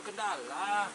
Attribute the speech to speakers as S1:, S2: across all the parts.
S1: berkendala.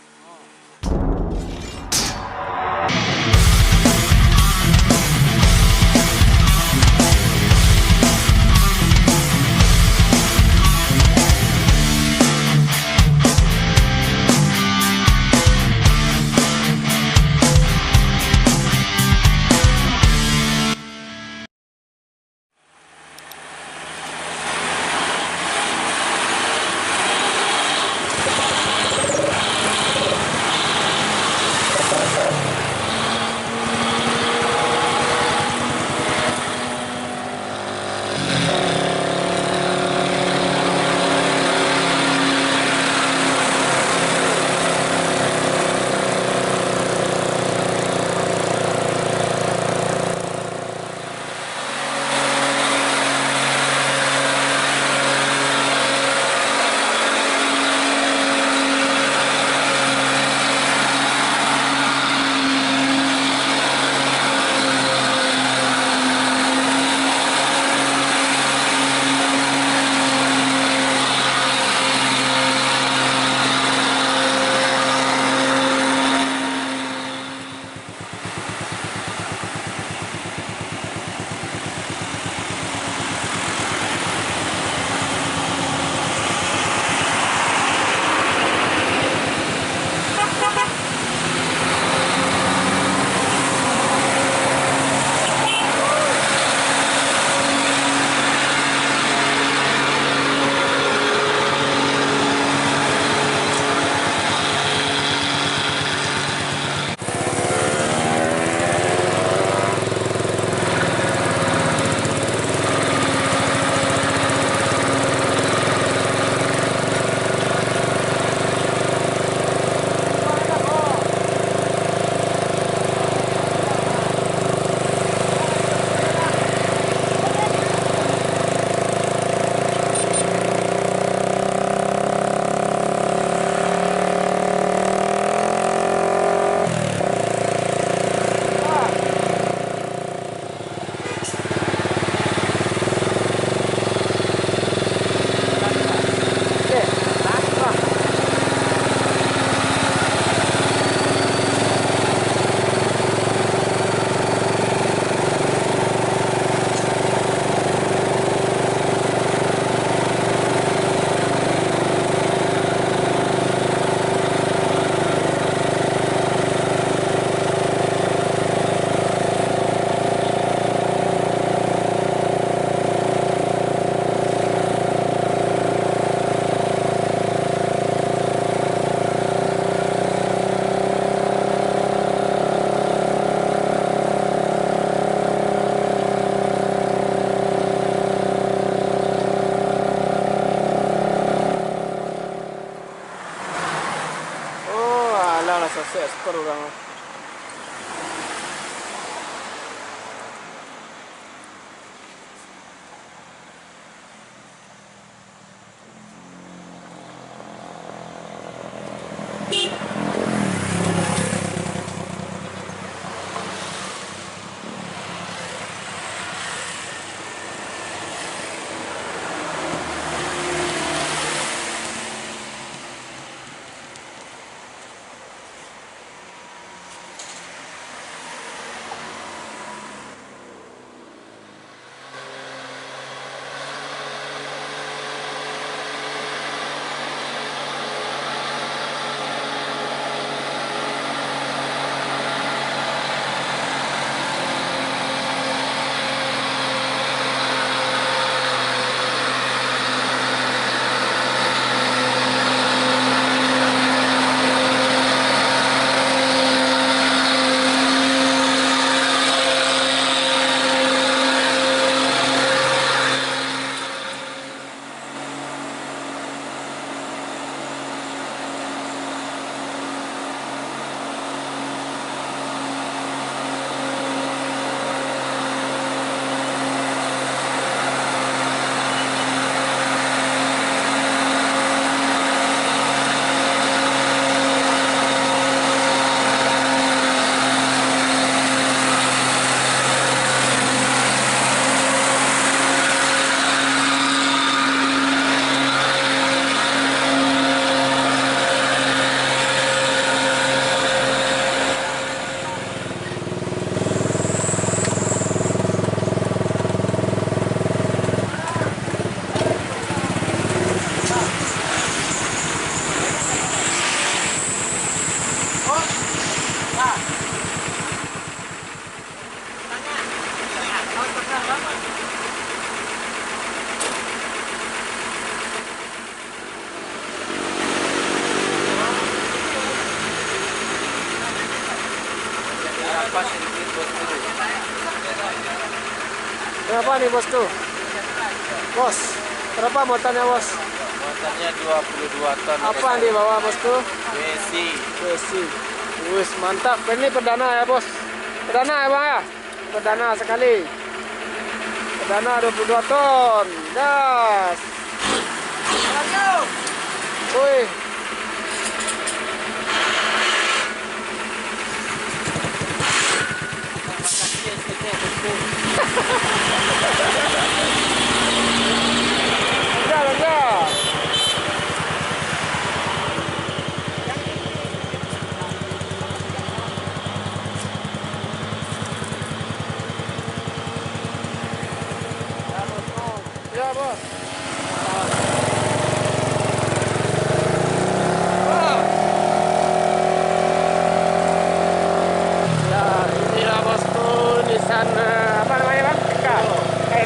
S1: Berapa nih bosku? Bos, berapa muatannya bos?
S2: Muatannya 22 ton.
S1: Apa yang dibawa bosku?
S2: Besi.
S1: Besi. Wis mantap. Ini perdana ya bos. Perdana ya bang ya? Perdana sekali. Perdana 22 ton. Das. Wih. Lega. Ya bos. Ya inilah bosku Nissan apa namanya bang?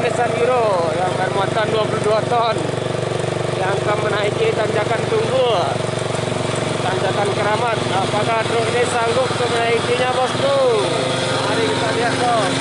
S1: Nissan Euro yang bermuatan 22 ton yang akan menaiki tanjakan Tunggu, tanjakan Keramat. Apakah truk ini sanggup untuk menaikinya bosku? Mari kita lihat bos.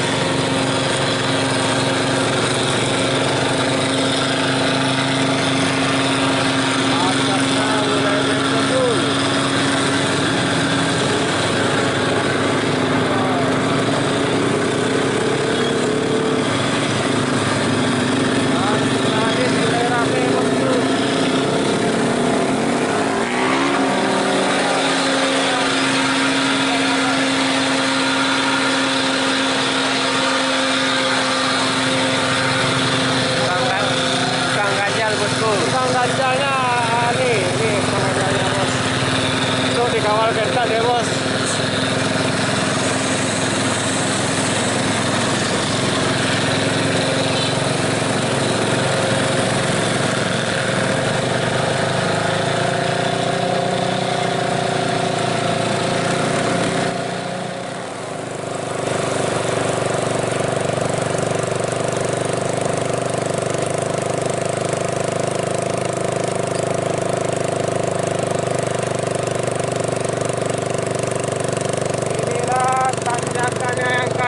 S1: Ganjalnya nih pengajalnya bos. Itu dikawal ketat ya bos.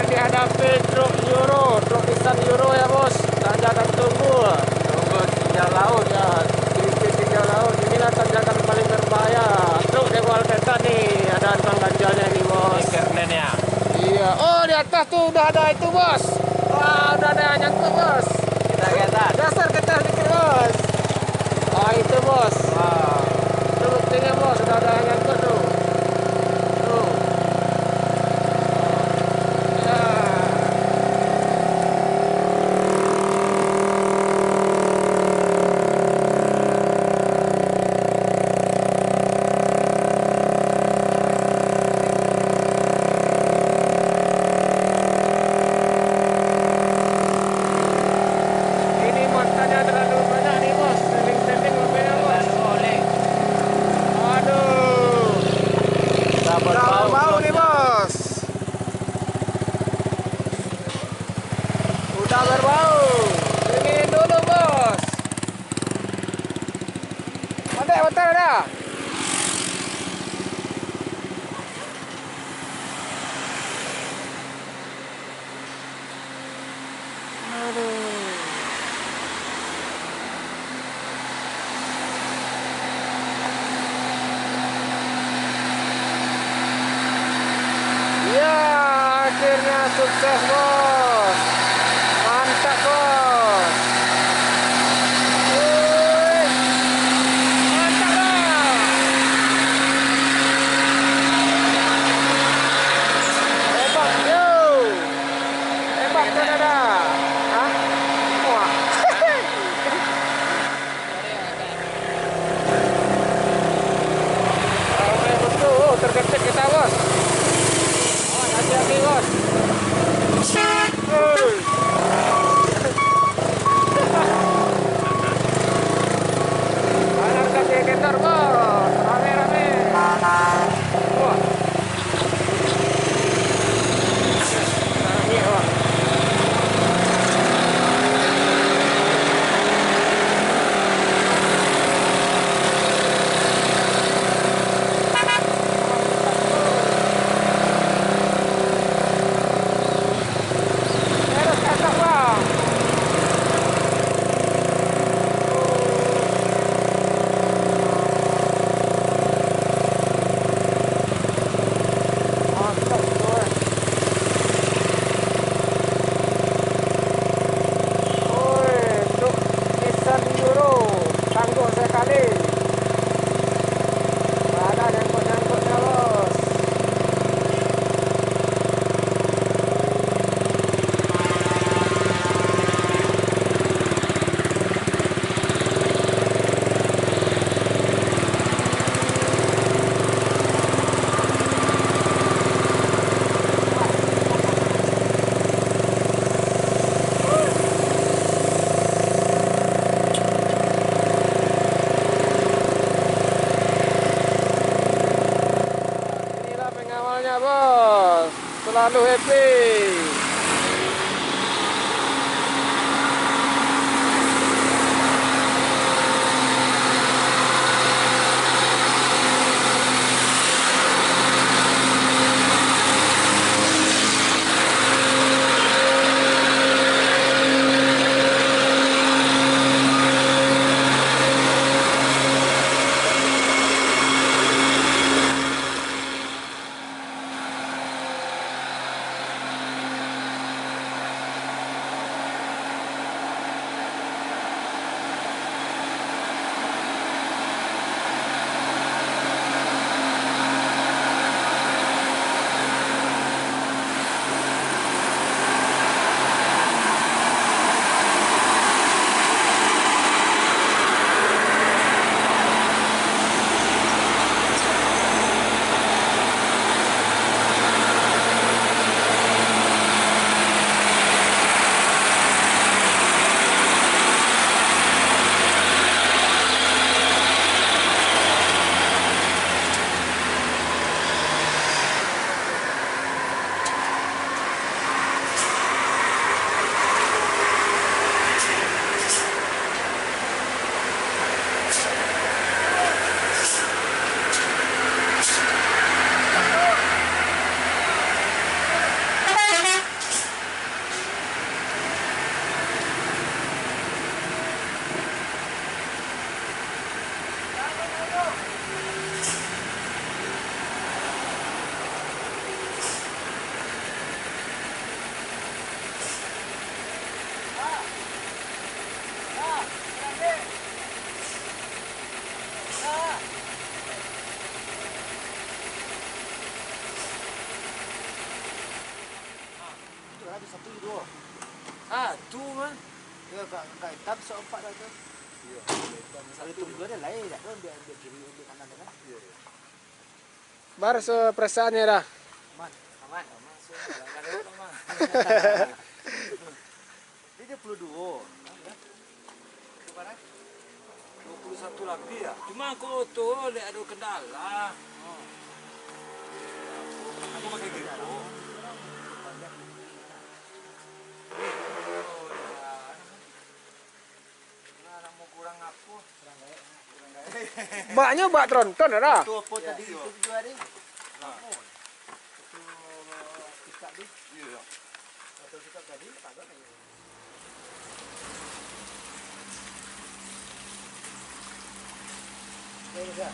S1: Dihadapi truk Euro, truk Nissan Euro ya bos. Tanjakan Tunggu tinjau laut ya, di tinjau laut. Inilah tanjakan paling berbahaya. Truk dikawal ketat nih, ada antang ganjalnya nih bos.
S2: Kernennya.
S1: Iya, oh di atas tuh udah ada itu bos. Wah udah ada yang nyangkut bos.
S2: Kita lihat.
S1: Dasar ketat dikit bos. Ah itu bos.
S2: Wow.
S1: Itu buktinya bos, udah ada yang nyangkut tuh. Tuh. Udah berbau. Ini dulu bos. Ada betul ada. Aduh. Ya akhirnya sukses bos. Mantap bos. Wih, mantap bos. Hebat yo. Hebat kan ada. Hah? Wah. Ramai bosku. Oh tergetek kita bos. Oh hati-hati bos. selalu happy.
S3: Ada satu dua.
S2: Tu mah.
S3: Ya kat hitam seempat dah tu.
S2: Ya.
S3: Kalau tunggu ada lain tak kan dia ambil kiri ambil kanan kan.
S2: Ya.
S1: Bar perasaannya dah.
S3: Aman.
S2: Aman. Aman. So, enggak ada aman.
S3: Dia 22.
S2: Berapa? 21 lagi ya. Cuma aku tu dia ada kendala. Aku pakai gitu. Kurang aku. Kurang gaya.
S1: Baknya bak tronton dah.
S3: Tu apa tadi tu jual ni? Ramon. Tu ikat ni.
S2: Ya.
S3: Atau ikat tadi pagat ni. Okey dah.